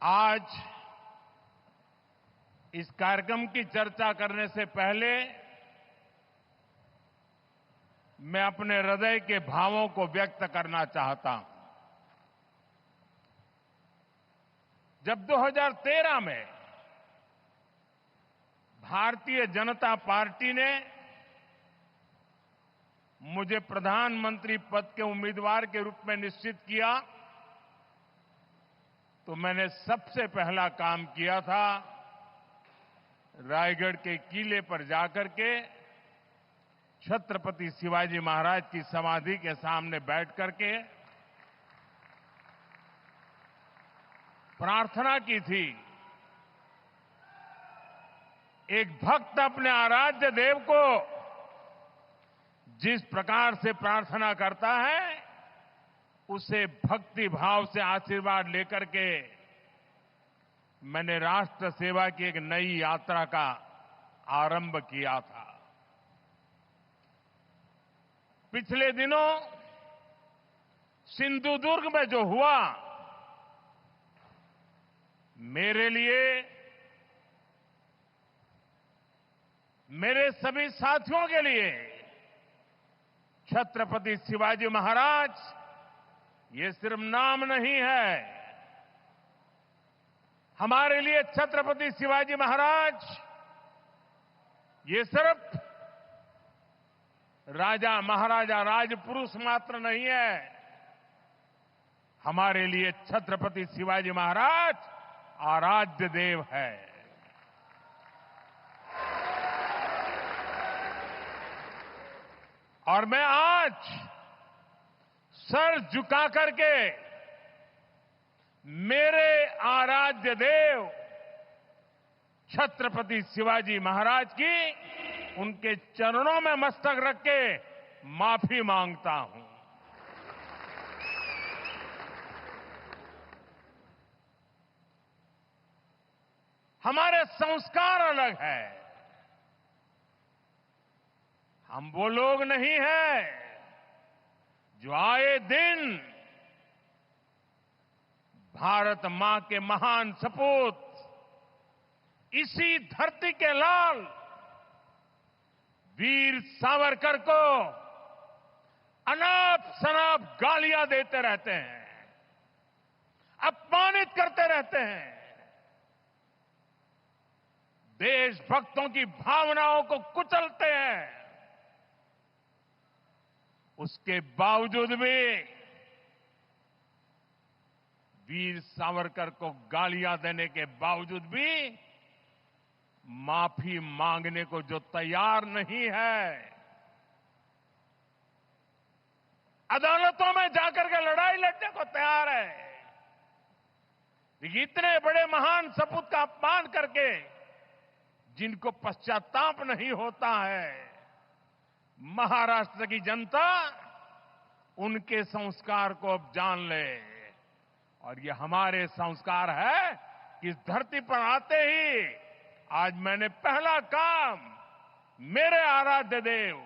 आज इस कार्यक्रम की चर्चा करने से पहले मैं अपने हृदय के भावों को व्यक्त करना चाहता हूं। जब 2013 में भारतीय जनता पार्टी ने मुझे प्रधानमंत्री पद के उम्मीदवार के रूप में निश्चित किया, तो मैंने सबसे पहला काम किया था रायगढ़ के किले पर जाकर के छत्रपति शिवाजी महाराज की समाधि के सामने बैठ करके प्रार्थना की थी। एक भक्त अपने आराध्य देव को जिस प्रकार से प्रार्थना करता है, उसे भक्ति भाव से आशीर्वाद लेकर के मैंने राष्ट्र सेवा की एक नई यात्रा का आरंभ किया था। पिछले दिनों सिंधुदुर्ग में जो हुआ, मेरे लिए, मेरे सभी साथियों के लिए छत्रपति शिवाजी महाराज ये सिर्फ नाम नहीं है। हमारे लिए छत्रपति शिवाजी महाराज ये सिर्फ राजा महाराजा राजपुरुष मात्र नहीं है। हमारे लिए छत्रपति शिवाजी महाराज आराध्य देव है। और मैं आज सर झुका करके मेरे आराध्य देव छत्रपति शिवाजी महाराज की उनके चरणों में मस्तक रख के माफी मांगता हूं। हमारे संस्कार अलग है। हम वो लोग नहीं हैं जो आए दिन भारत मां के महान सपूत, इसी धरती के लाल वीर सावरकर को अनाप शनाप गालियां देते रहते हैं, अपमानित करते रहते हैं, देशभक्तों की भावनाओं को कुचलते हैं। उसके बावजूद भी वीर सावरकर को गालियां देने के बावजूद भी माफी मांगने को जो तैयार नहीं है, अदालतों में जाकर के लड़ाई लड़ने को तैयार है, इतने बड़े महान सपूत का अपमान करके जिनको पश्चाताप नहीं होता है, महाराष्ट्र की जनता उनके संस्कार को अब जान ले। और ये हमारे संस्कार है कि इस धरती पर आते ही आज मैंने पहला काम मेरे आराध्य देव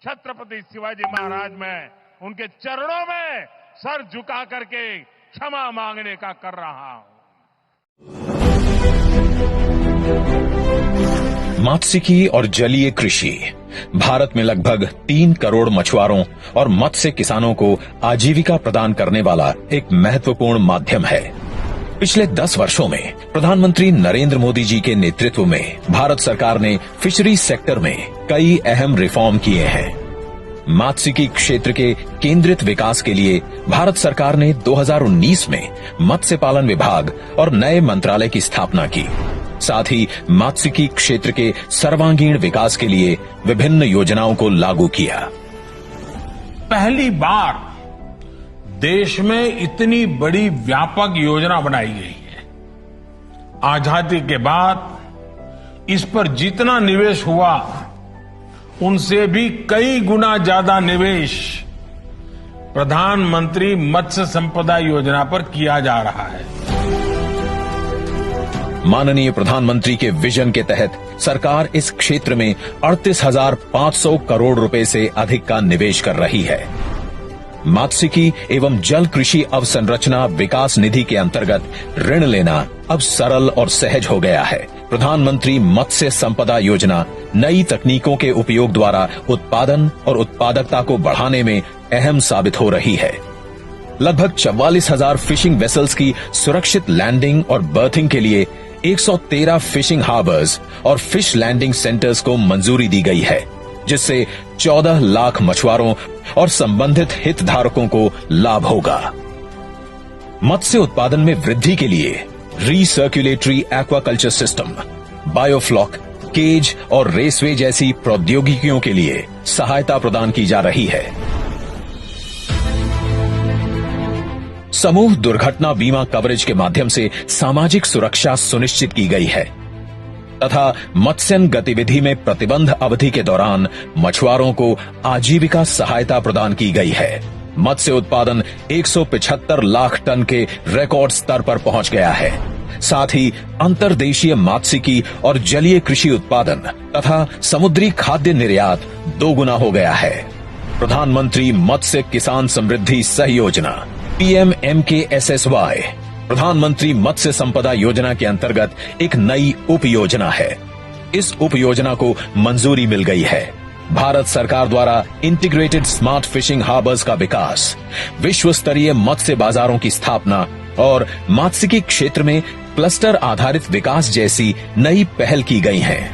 छत्रपति शिवाजी महाराज में उनके चरणों में सर झुका करके क्षमा मांगने का कर रहा हूं। मत्स्यिकी और जलीय कृषि भारत में लगभग 3 करोड़ मछुआरों और मत्स्य किसानों को आजीविका प्रदान करने वाला एक महत्वपूर्ण माध्यम है। पिछले 10 वर्षों में प्रधानमंत्री नरेंद्र मोदी जी के नेतृत्व में भारत सरकार ने फिशरीज सेक्टर में कई अहम रिफॉर्म किए हैं। मत्स्यिकी क्षेत्र के केंद्रित विकास के लिए भारत सरकार ने 2019 में मत्स्य पालन विभाग और नए मंत्रालय की स्थापना की। साथ ही मत्स्यिकी क्षेत्र के सर्वांगीण विकास के लिए विभिन्न योजनाओं को लागू किया। पहली बार देश में इतनी बड़ी व्यापक योजना बनाई गई है। आजादी के बाद इस पर जितना निवेश हुआ, उनसे भी कई गुना ज्यादा निवेश प्रधानमंत्री मत्स्य संपदा योजना पर किया जा रहा है। माननीय प्रधानमंत्री के विजन के तहत सरकार इस क्षेत्र में 38,500 करोड़ रुपए से अधिक का निवेश कर रही है। मात्स्यिकी एवं जल कृषि अवसंरचना विकास निधि के अंतर्गत ऋण लेना अब सरल और सहज हो गया है। प्रधानमंत्री मत्स्य संपदा योजना नई तकनीकों के उपयोग द्वारा उत्पादन और उत्पादकता को बढ़ाने में अहम साबित हो रही है। लगभग 44,000 फिशिंग वेसल्स की सुरक्षित लैंडिंग और बर्थिंग के लिए 113 फिशिंग हार्बर्स और फिश लैंडिंग सेंटर्स को मंजूरी दी गई है, जिससे 14 लाख मछुआरों और संबंधित हितधारकों को लाभ होगा। मत्स्य उत्पादन में वृद्धि के लिए रीसर्कुलेटरी एक्वाकल्चर सिस्टम, बायोफ्लॉक, केज और रेसवे जैसी प्रौद्योगिकियों के लिए सहायता प्रदान की जा रही है। समूह दुर्घटना बीमा कवरेज के माध्यम से सामाजिक सुरक्षा सुनिश्चित की गई है तथा मत्स्यन गतिविधि में प्रतिबंध अवधि के दौरान मछुआरों को आजीविका सहायता प्रदान की गई है। मत्स्य उत्पादन 175 लाख टन के रिकॉर्ड स्तर पर पहुंच गया है। साथ ही अंतर्देशीय मात्स्यिकी और जलीय कृषि उत्पादन तथा समुद्री खाद्य निर्यात 2 गुना हो गया है। प्रधानमंत्री मत्स्य किसान समृद्धि सह योजना PMMKSSY प्रधानमंत्री मत्स्य संपदा योजना के अंतर्गत एक नई उप योजना है। इस उप योजना को मंजूरी मिल गई है। भारत सरकार द्वारा इंटीग्रेटेड स्मार्ट फिशिंग हार्बर्स का विकास, विश्व स्तरीय मत्स्य बाजारों की स्थापना और मात्स्यिकी क्षेत्र में क्लस्टर आधारित विकास जैसी नई पहल की गई हैं।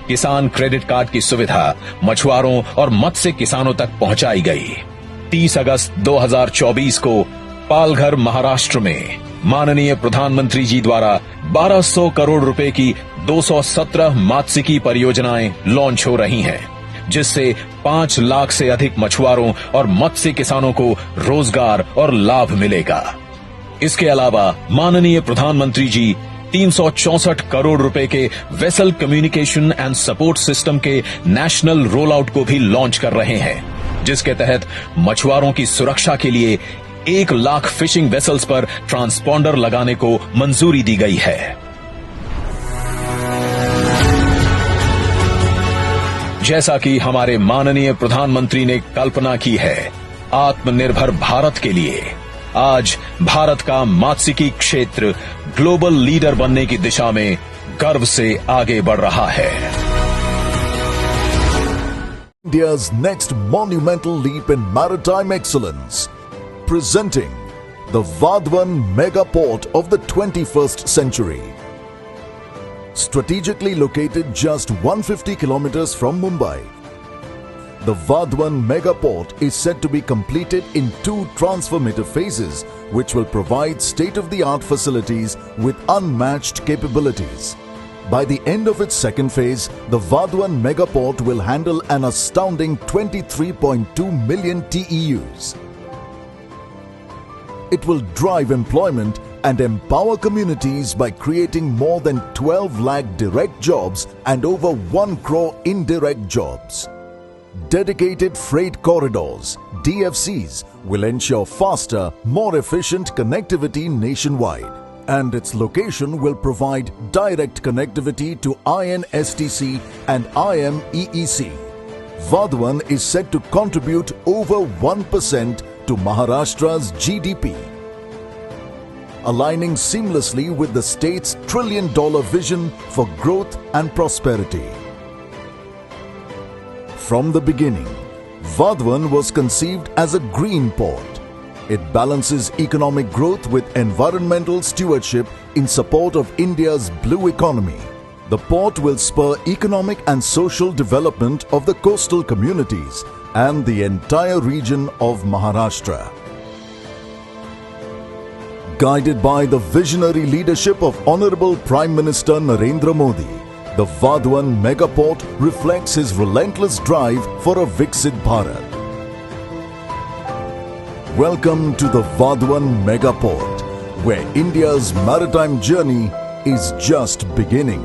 किसान क्रेडिट कार्ड की सुविधा मछुआरों और मत्स्य किसानों तक पहुंचाई गई। 30 अगस्त 2024 को पालघर, महाराष्ट्र में माननीय प्रधानमंत्री जी द्वारा 1200 करोड़ रुपए की 217 मात्स्यिकी परियोजनाएं लॉन्च हो रही हैं, जिससे 5 लाख से अधिक मछुआरों और मत्स्य किसानों को रोजगार और लाभ मिलेगा। इसके अलावा माननीय प्रधानमंत्री जी 364 करोड़ रुपए के vessel communication and support system के नेशनल रोल आउट को भी लॉन्च कर रहे हैं, जिसके तहत मछुआरों की सुरक्षा के लिए 1 लाख फिशिंग वेसल्स पर ट्रांसपॉन्डर लगाने को मंजूरी दी गई है। जैसा कि हमारे माननीय प्रधानमंत्री ने कल्पना की है, आत्मनिर्भर भारत के लिए आज भारत का मात्स्यिकी क्षेत्र ग्लोबल लीडर बनने की दिशा में गर्व से आगे बढ़ रहा है। India's next monumental leap in maritime excellence, presenting the Vadhavan mega port of the 21st century. Strategically located just 150 kilometers from Mumbai, the Vadhavan mega port is set to be completed in 2 transformative phases, which will provide state-of-the-art facilities with unmatched capabilities. By the end of its second phase, the Vadhavan megaport will handle an astounding 23.2 million TEUs. It will drive employment and empower communities by creating more than 12 lakh direct jobs and over 1 crore indirect jobs. Dedicated freight corridors, DFCs, will ensure faster, more efficient connectivity nationwide. And its location will provide direct connectivity to INSTC and IMEEC. Vadhavan is set to contribute over 1% to Maharashtra's GDP, aligning seamlessly with the state's $1 trillion vision for growth and prosperity. From the beginning, Vadhavan was conceived as a green port. It balances economic growth with environmental stewardship in support of India's blue economy. The port will spur economic and social development of the coastal communities and the entire region of Maharashtra. Guided by the visionary leadership of Honorable Prime Minister Narendra Modi, the Vadhavan megaport reflects his relentless drive for a Viksit Bharat. Welcome to the Vadhavan megaport, where India's maritime journey is just beginning.